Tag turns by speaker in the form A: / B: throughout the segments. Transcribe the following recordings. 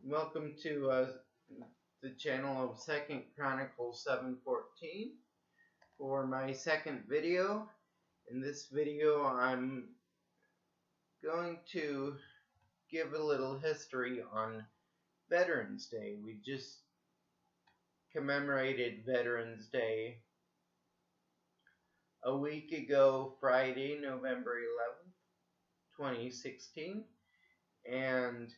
A: Welcome to the channel of 2nd Chronicles 7:14 for my second video. In this video I'm going to give a little history on Veterans Day. We just commemorated Veterans Day a week ago, Friday, November 11th, 2016, and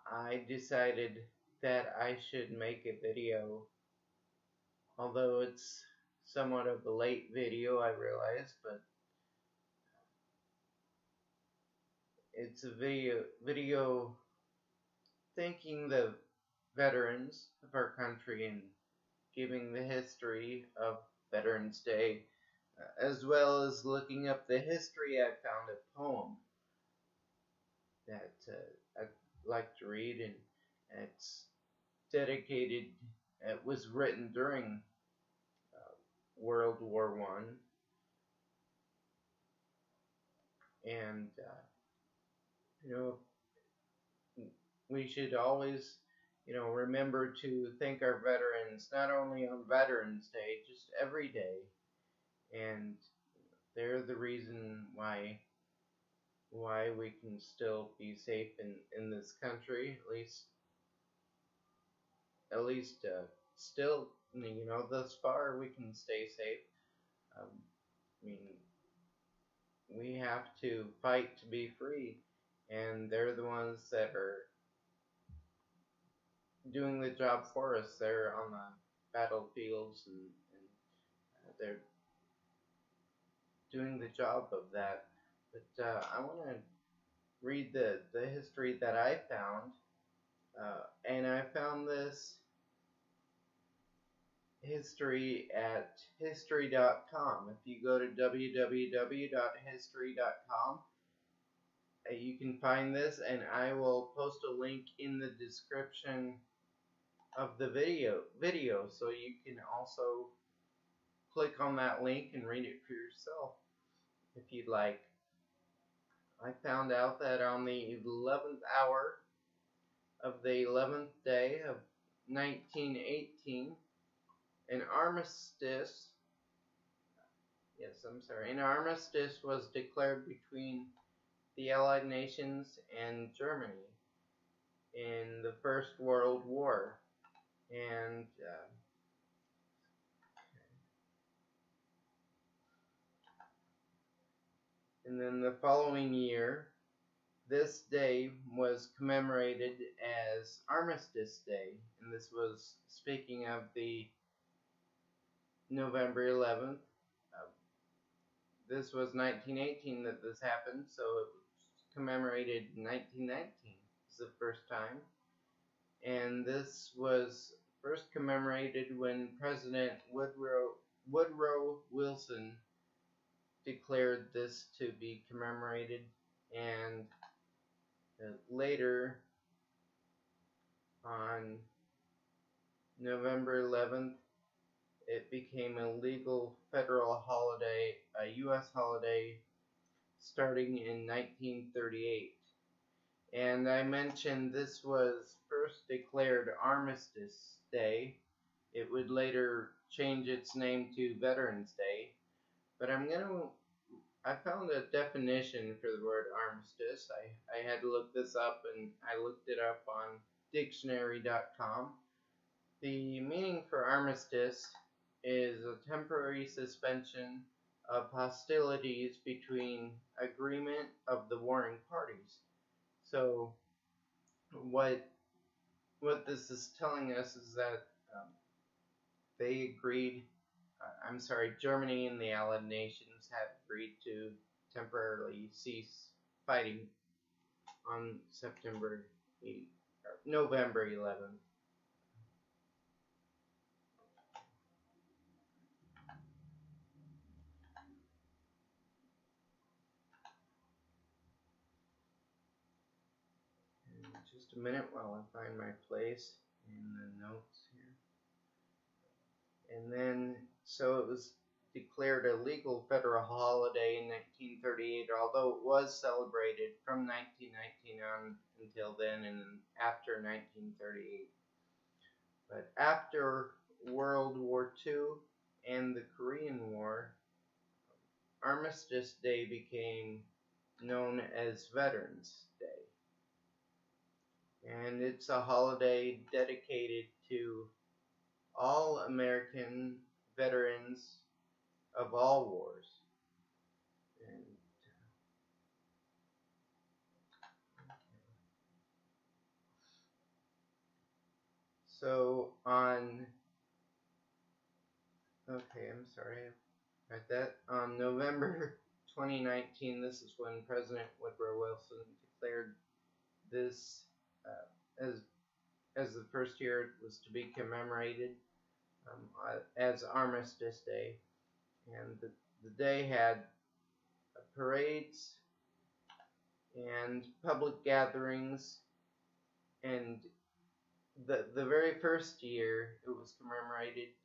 A: I decided that I should make a video. Although it's somewhat of a late video, I realize, but it's a video thanking the veterans of our country and giving the history of Veterans Day, as well as looking up the history. I found a poem that I'd like to read, and it's dedicated. It was written during World War I, and we should always, remember to thank our veterans, not only on Veterans Day, just every day. And they're the reason why we can still be safe in this country, at least still, thus far we can stay safe. We have to fight to be free, and they're the ones that are doing the job for us. They're on the battlefields, and they're doing the job of that. But I want to read the history that I found, and I found this history at history.com. If you go to www.history.com, you can find this, and I will post a link in the description of the video, so you can also click on that link and read it for yourself if you'd like. I found out that on the 11th hour of the 11th day of 1918, an armistice was declared between the Allied nations and Germany in the First World War. And then the following year, this day was commemorated as Armistice Day, and this was speaking of the November 11th. This was 1918 that this happened, so it was commemorated in 1919. This is the first time. And this was first commemorated when President Woodrow Wilson declared this to be commemorated, and later on November 11th it became a legal federal holiday, a U.S. holiday, starting in 1938. And I mentioned this was first declared Armistice Day. It would later change its name to Veterans Day. But I found a definition for the word armistice. I had to look this up, and I looked it up on dictionary.com. The meaning for armistice is a temporary suspension of hostilities between agreement of the warring parties. So what this is telling us is that they agreed, Germany and the Allied nations had agreed to temporarily cease fighting on November 11th. Just a minute while I find my place in the notes here. And then, so it was declared a legal federal holiday in 1938, although it was celebrated from 1919 on until then and after 1938. But after World War II and the Korean War, Armistice Day became known as Veterans Day. And it's a holiday dedicated to all American veterans of all wars. And so on November 2019, this is when President Woodrow Wilson declared this as the first year it was to be commemorated as Armistice Day. And the day had parades and public gatherings, and the very first year it was commemorated,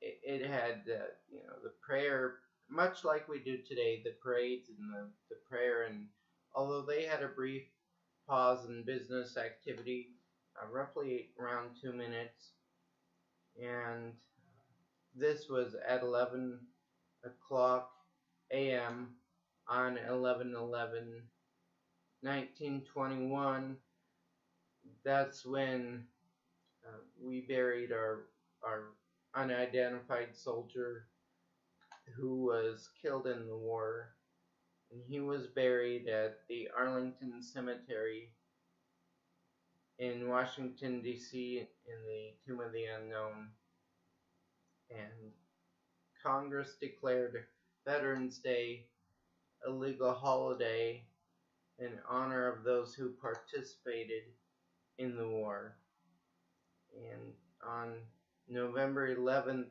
A: it had the prayer, much like we do today, the parades and the prayer, and although they had a brief pause in business activity, roughly around 2 minutes, and this was at 11 o'clock a.m. on 11/11/1921. That's when we buried our unidentified soldier who was killed in the war, and he was buried at the Arlington Cemetery in Washington, D.C. in the Tomb of the Unknown. And Congress declared Veterans Day a legal holiday in honor of those who participated in the war. And on November 11th,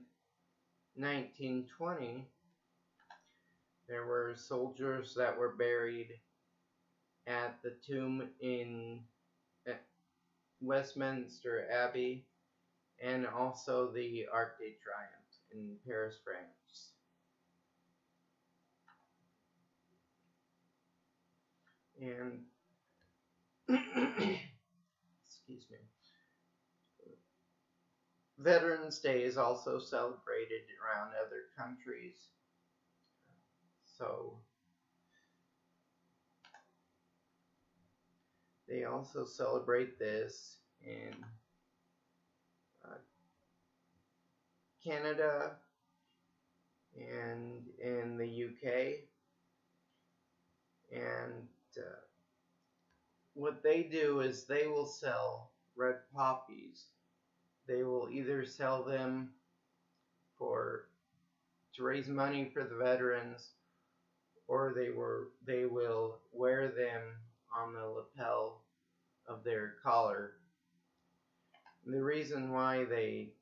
A: 1920, there were soldiers that were buried at the tomb in Westminster Abbey and also the Arc de Triomphe in Paris, France. And excuse me. Veterans Day is also celebrated around other countries. So they also celebrate this in Canada and in the UK. And what they do is they will sell red poppies. They will either sell them to raise money for the veterans, or they will wear them on the lapel of their collar. And the reason why they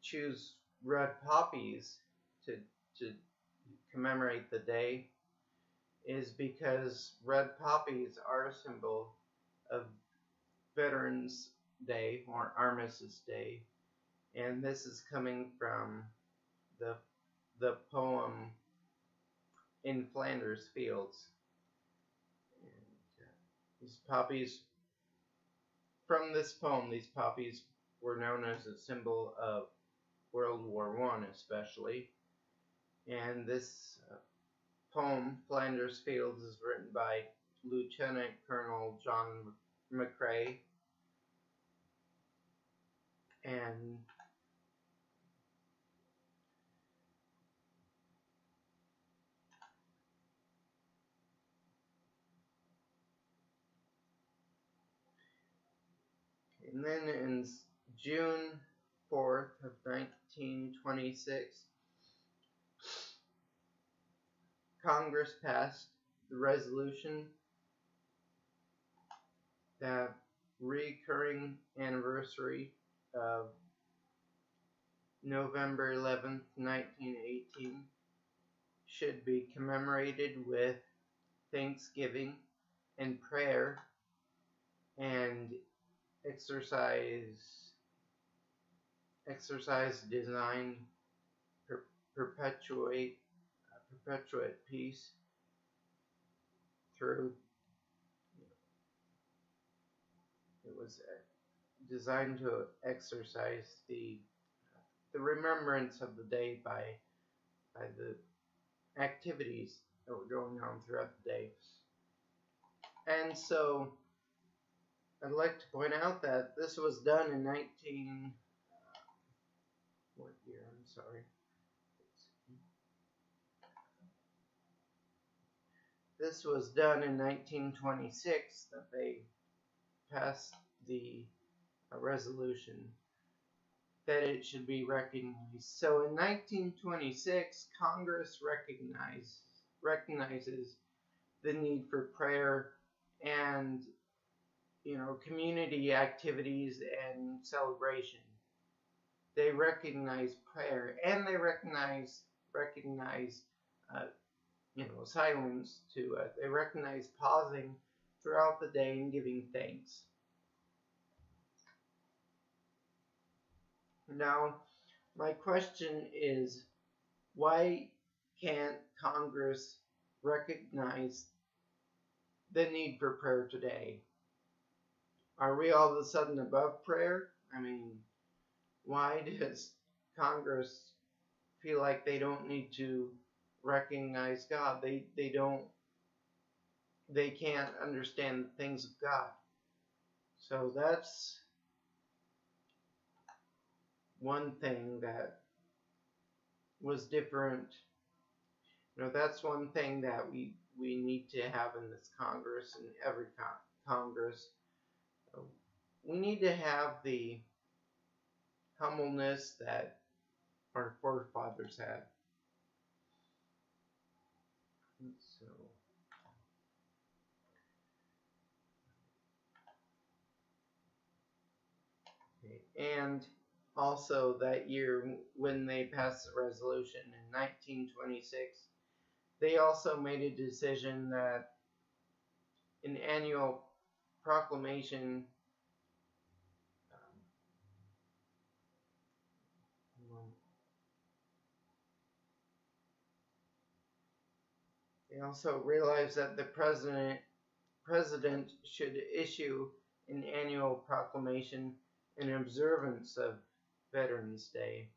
A: choose red poppies to commemorate the day is because red poppies are a symbol of Veterans Day or Armistice Day, and this is coming from the poem In Flanders Fields. And these poppies, from this poem, these poppies were known as a symbol of World War I, especially. And this poem, Flanders Fields, is written by Lieutenant Colonel John McCrae. And then in June 4th of 1926, Congress passed the resolution that recurring anniversary of November 11th, 1918 should be commemorated with thanksgiving and prayer and exercise designed perpetuate peace through. It was designed to exercise the remembrance of the day by the activities that were going on throughout the day. And so I'd like to point out that this was done in what year? I'm sorry. This was done in 1926 that they passed the resolution that it should be recognized. So in 1926, Congress recognizes the need for prayer and community activities and celebration. They recognize prayer and they recognize silence too. They recognize pausing throughout the day and giving thanks. Now, my question is, why can't Congress recognize the need for prayer today? Are we all of a sudden above prayer? I mean, why does Congress feel like they don't need to recognize God? They can't understand the things of God. So that's one thing that was different. That's one thing that we need to have in this Congress and every Congress. We need to have the humbleness that our forefathers had. So, and also that year when they passed the resolution in 1926, they also made a decision that an annual proclamation they also realized that the president should issue an annual proclamation in observance of Veterans Day.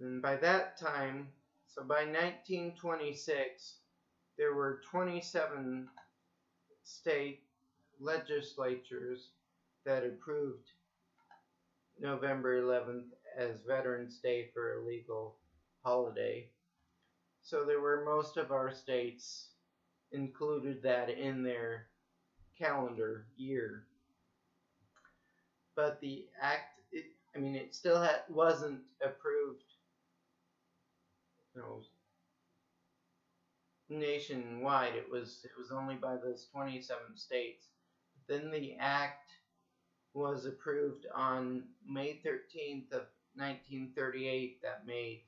A: And by that time, so by 1926, there were 27 state legislatures that approved November 11th as Veterans Day for a legal holiday. So there were most of our states included that in their calendar year. But the act, it still wasn't approved, nationwide. It was only by those 27 states. Then the act was approved on May 13th of 1938 that made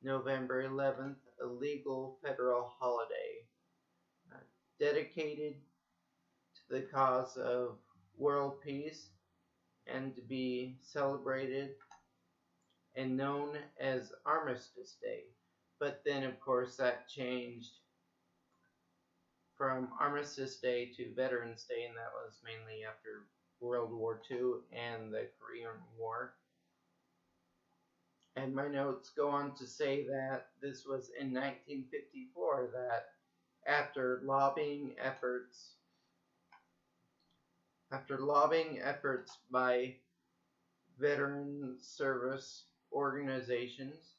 A: November 11th a legal federal holiday dedicated to the cause of world peace and to be celebrated and known as Armistice Day. But then, of course, that changed from Armistice Day to Veterans Day, and that was mainly after World War II and the Korean War. And my notes go on to say that this was in 1954 that after lobbying efforts by veteran service organizations,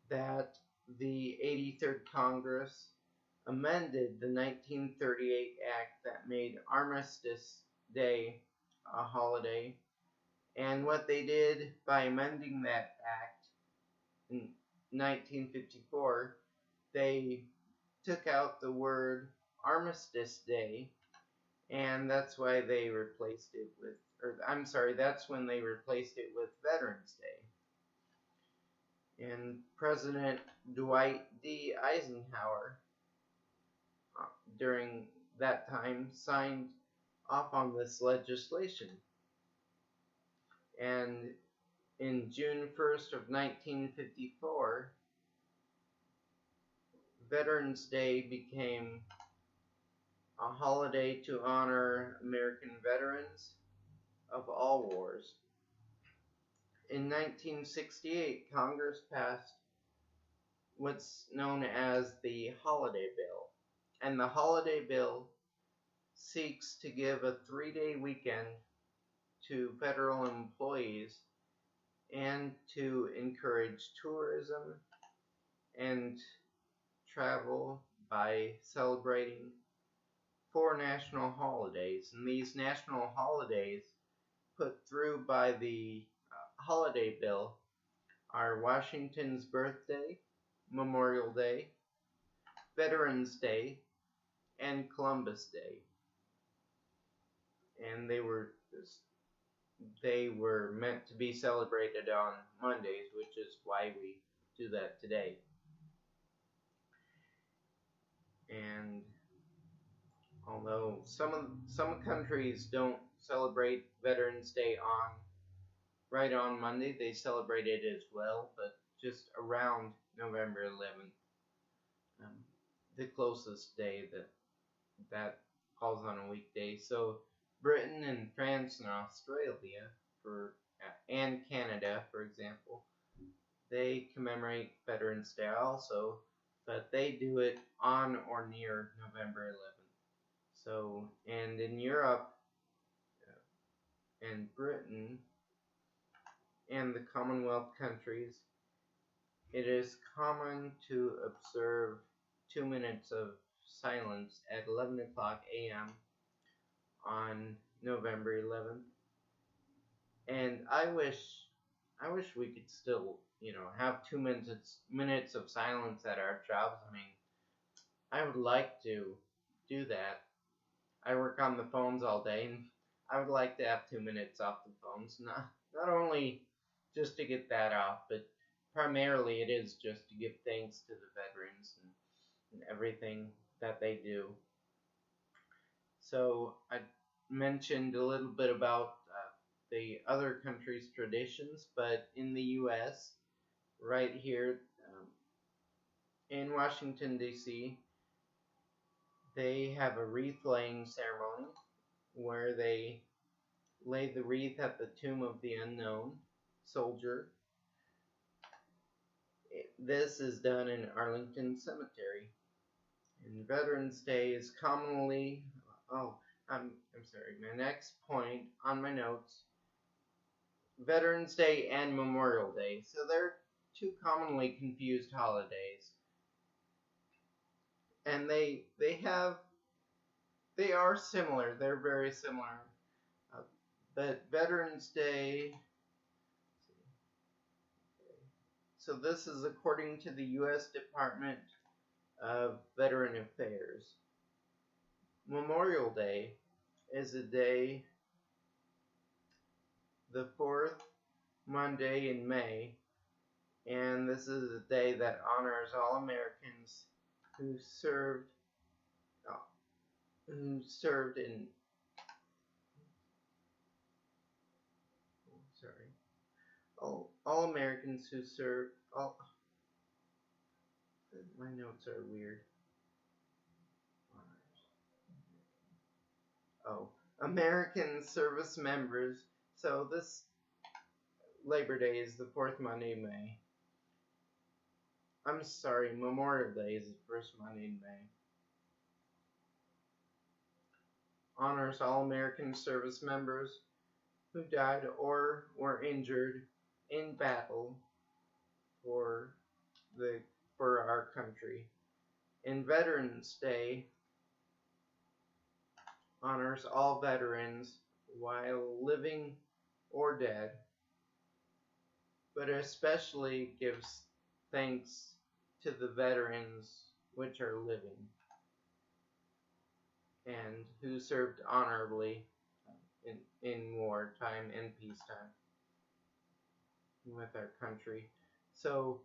A: that the 83rd Congress amended the 1938 Act that made Armistice Day a holiday. And what they did by amending that act in 1954, they took out the word Armistice Day, and that's why they replaced it with, that's when they replaced it with Veterans Day. And President Dwight D. Eisenhower, during that time, signed off on this legislation. And In June 1st of 1954, Veterans Day became a holiday to honor American veterans of all wars. In 1968, Congress passed what's known as the Holiday Bill, and the Holiday Bill seeks to give a 3-day weekend to federal employees and to encourage tourism and travel by celebrating 4 national holidays. And these national holidays put through by the Holiday Bill are Washington's birthday, Memorial Day, Veterans Day, and Columbus Day. And they were meant to be celebrated on Mondays, which is why we do that today. And although some countries don't celebrate Veterans Day right on Monday, they celebrate it as well, but just around November 11th, the closest day that falls on a weekday. So Britain and France and Australia and Canada, for example, they commemorate Veterans Day also, but they do it on or near November 11th. So, and in Europe and Britain and the Commonwealth countries, it is common to observe 2 minutes of silence at 11 o'clock a.m. on November 11th. And I wish we could still, have 2 minutes of silence at our jobs. I mean, I would like to do that. I work on the phones all day, and I would like to have 2 minutes off the phones. Not only just to get that off, but primarily it is just to give thanks to the veterans and everything that they do. So I mentioned a little bit about the other countries' traditions, but in the U.S., right here in Washington, D.C., they have a wreath-laying ceremony where they lay the wreath at the tomb of the unknown soldier. This is done in Arlington Cemetery. And Veterans Day is commonly, I'm sorry, my next point on my notes, Veterans Day and Memorial Day. So they're two commonly confused holidays. And they are similar. They're very similar. But Veterans Day, so this is according to the U.S. Department of Veteran Affairs. Memorial Day is a day, the 4th Monday in May, and this is a day that honors all Americans who served in all Americans who served my notes are weird. American service members. So this Labor Day is the 4th Monday in May. I'm sorry, Memorial Day is the 1st Monday in May. Honors all American service members who died or were injured in battle for our country. And Veterans Day honors all veterans while living or dead, but especially gives thanks to the veterans which are living and who served honorably in wartime and peacetime with our country. So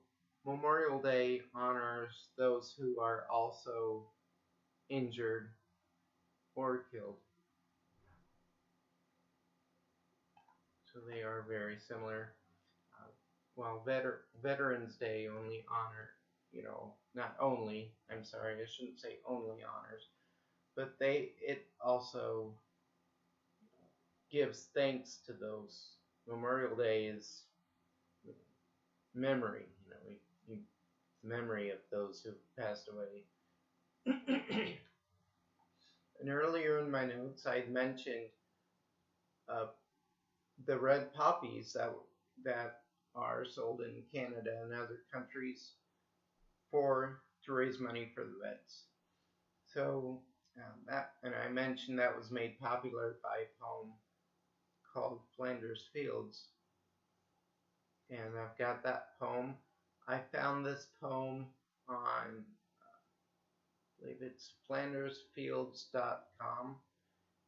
A: Memorial Day honors those who are also injured or killed. So they are very similar. well, Veterans Day only honor, not only, I'm sorry, I shouldn't say only honors, but it also gives thanks to those. Memorial Day is memory, memory of those who passed away. And earlier in my notes, I'd mentioned uh, the red poppies that are sold in Canada and other countries to raise money for the vets. So and I mentioned that was made popular by a poem called Flanders Fields, and I've got that poem. I found this poem on, I believe it's FlandersFields.com,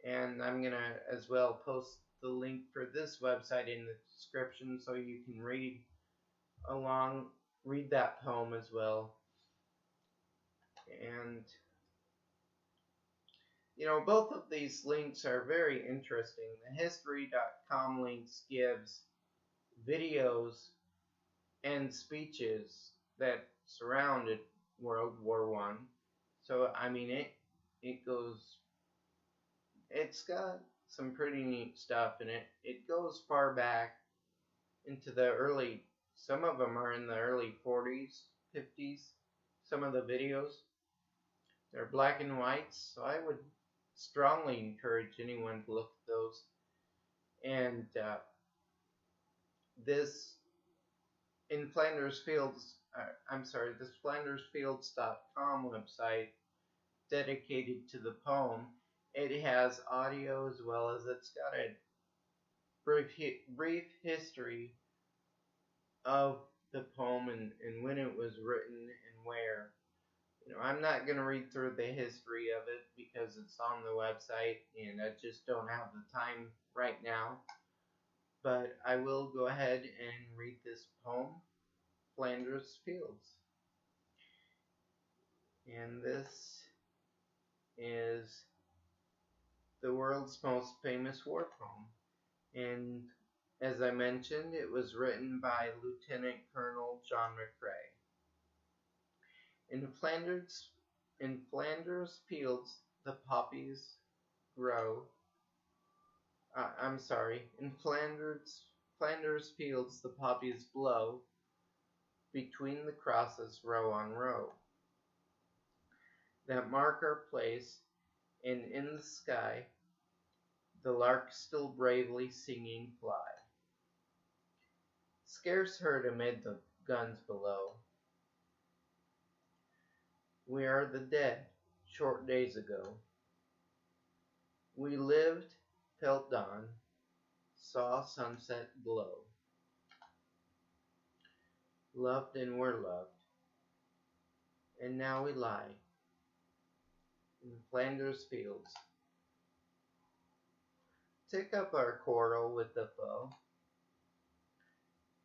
A: and I'm gonna as well post the link for this website in the description so you can read that poem as well. And both of these links are very interesting. The history.com links gives videos and speeches that surrounded World War I. So I mean it's got some pretty neat stuff in it. It goes far back into some of them are in the early 40s, 50s, some of the videos. They're black and white, so I would strongly encourage anyone to look at those. And this this FlandersFields.com website dedicated to the poem, it has audio as well as it's got a brief history of the poem and when it was written and where. I'm not going to read through the history of it because it's on the website and I just don't have the time right now. But I will go ahead and read this poem, Flanders Fields. And this is the world's most famous war poem. And as I mentioned, it was written by Lieutenant Colonel John McCrae. In Flanders Fields, the poppies grow. In Flanders Fields, the poppies blow between the crosses, row on row, that mark our place, and in the sky, the lark still bravely singing fly, scarce heard amid the guns below. We are the dead, short days ago. We lived, felt dawn, saw sunset glow, loved and were loved, and now we lie in Flanders Fields. Take up our quarrel with the foe.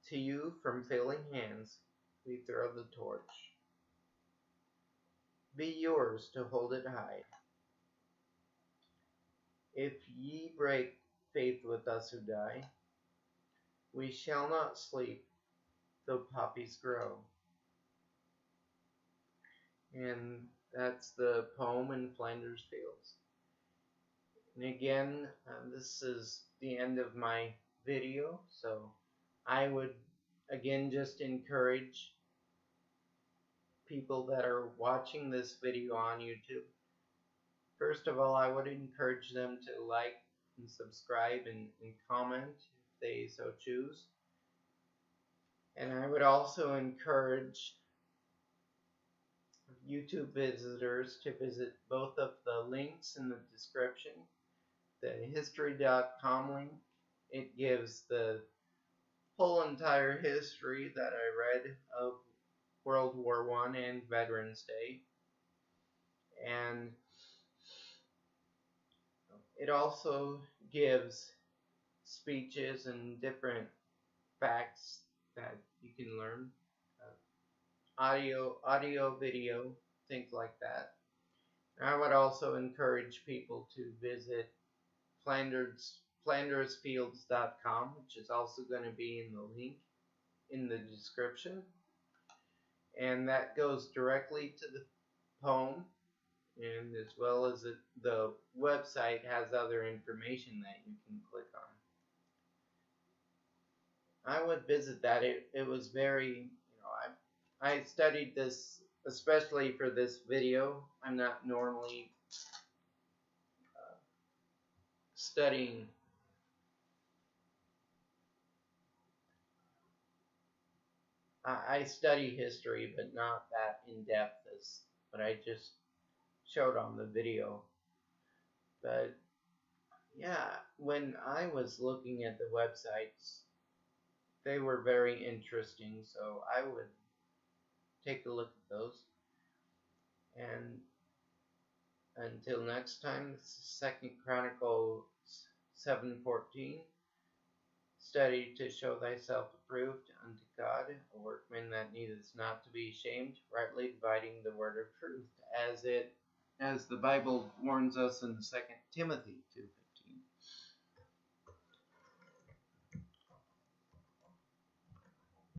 A: To you from failing hands we throw the torch. Be yours to hold it high. If ye break faith with us who die, we shall not sleep though poppies grow. And that's the poem in Flanders Fields. And again, this is the end of my video, so I would again just encourage people that are watching this video on YouTube. First of all, I would encourage them to like and subscribe and comment if they so choose. And I would also encourage YouTube visitors to visit both of the links in the description. The history.com link, it gives the whole entire history that I read of World War I and Veterans Day. And it also gives speeches and different facts that you can learn. Audio, video, things like that. And I would also encourage people to visit FlandersFields.com, which is also going to be in the link. in the description, and that goes directly to the poem, and as well as the website has other information that you can click on. I would visit that. It was very, I studied this especially for this video. I'm not normally studying. I study history, but not that in depth as what I just showed on the video. But yeah, when I was looking at the websites, they were very interesting, so I would take a look at those. And until next time, this is 2 Chronicles 7:14. Study to show thyself approved unto God, a workman that needeth not to be ashamed, rightly dividing the word of truth, as the Bible warns us in 2 Timothy 2:15.